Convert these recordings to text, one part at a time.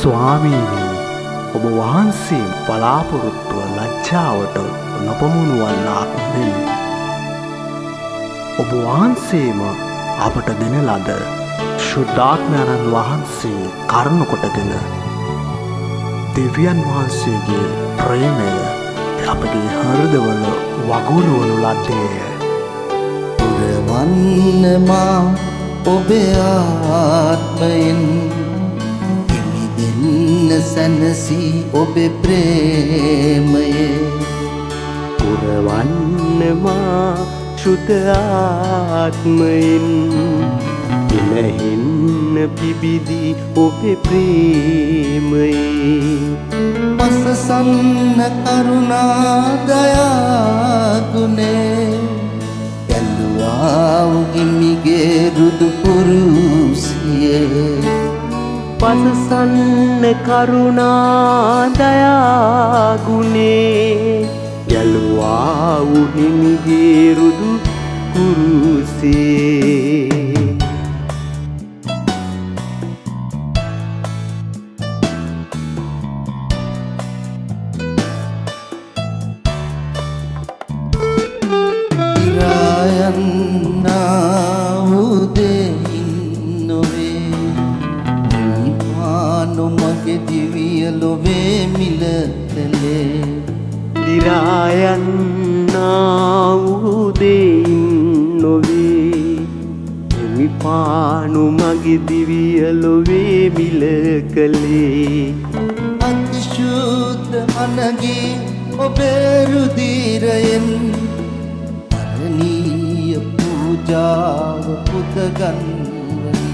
ස්වාමීනි, ඔබ වහන්සේ බලාපොරොත්තුව ලැජ්ජාවට නොපමුණුවන්නාක් මෙන් ඔබ වහන්සේම අපට දෙන ලද ශුද්ධාත්මයන්න් වහන්සේ කරුණු කොටගෙන දෙවියන් වහන්සේගේ ප්‍රේමය අපගේ හෘදවල වගුරුවනු ලද්දේය. පුරවන්න මා ඔබේ ආත්මයෙන් හිමිදෙන්න සැනසී ඔබේ ප්‍රේමයේ. පුරවන්න මා ශුද්ධ ආත්මයෙන් ඉලහින්න පිබිදී ඔබේ ප්‍රේමයේ. පසසන්න කරුණා දයා ගුණේ ගැලුවා හිමිගේ රුදු පුරුසියේ. පසසන්න කරුණා දයා ගුණේ ගැලුවා හිමිගේ රුදු පුරුසියේ. දිරායන්නා වූ දෙයින් නොවේ හිමිපානු මගේ දිවිය ලොවේ මිල කළේ. අතිශුද්ධ අනගී ඔබේ රුධිරයෙන් අරණීය පූජාව පුදගන්වමි.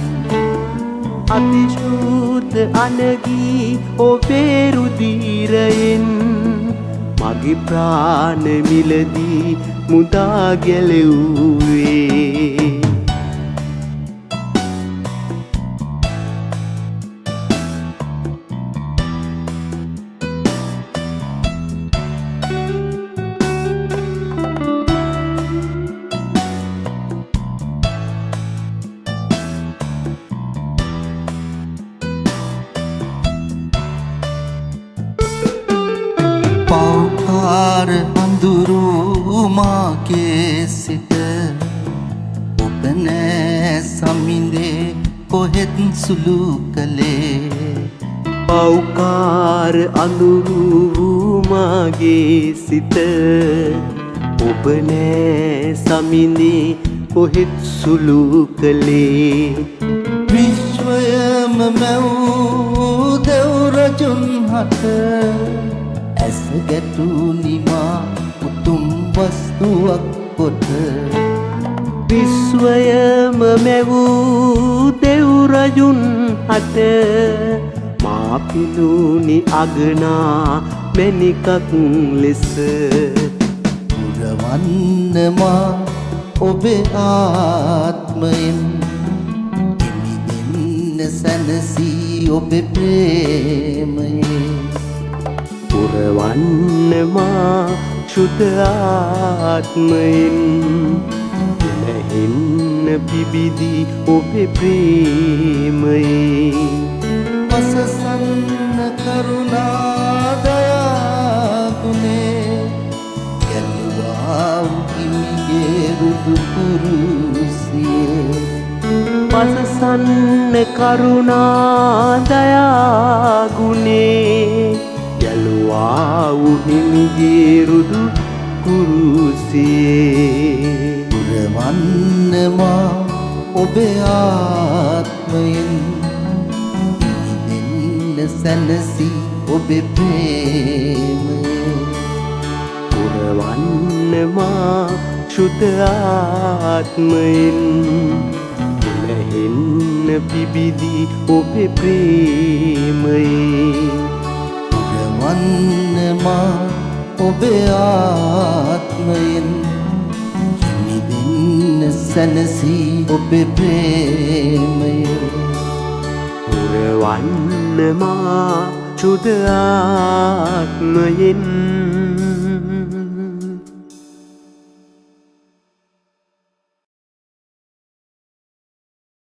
අතිශුද්ධ අනගී ඔබේ රුධිරයෙන් මගේ ප්‍රාණ මිලදී මුදා ගැලෙව්වේ. අඳුරු මාගේ සිට ඔබ නෑ සමිඳේ කොහෙත් සුළු කළේ. පෞකාර අඳුරු මාගේ සිත ඔබ නෑ සමිඳේ කොහෙත් සුළු කළේ. විශ්වයම මැවූ දෙව් රජුන් හට ඇස ගැටුනිමා උතුම් වස්තුවක් කොට. විශ්වයම මැවූ දෙව් රජුන් හට මා පිළුනි අගනා මැණිකක් ලෙස. පුරවන්න මා ඔබේ ආත්මයෙන් හිමිදෙන්න සැනසී ඔබේ ප්‍රේමයේ. පුරවන්න මා ශුද්ධ ආත්මයෙන් ඉලහින්න පිබිදී ඔබේ ප්‍රේමයේ. පසසන්න කරුණා දයා ගුණේ ගැලුවා හිමිගේ රුදු පුරුසියේ. පසසන්න කරුණා දයා ගුණේ ගැලුවා හිමිගේ රුදු පුරුසියේ. පුරවන්න මා ඔබේ ආත්මයෙන් හිමිදෙන්න සැනසී ඔබේ ප්‍රේමයේ. පුරවන්න මා ශුද්ධ ආත්මයෙන් ඉලහින්න පිබිදී ඔබේ ප්‍රේමයේ. පුරවන්න මා ඔබේ ආත්මයෙන් හිමිදෙන්න සැනසී ඔබේ ප්‍රේමයේ. පුරවන්න මා ශුද්ධ ආත්මයෙන්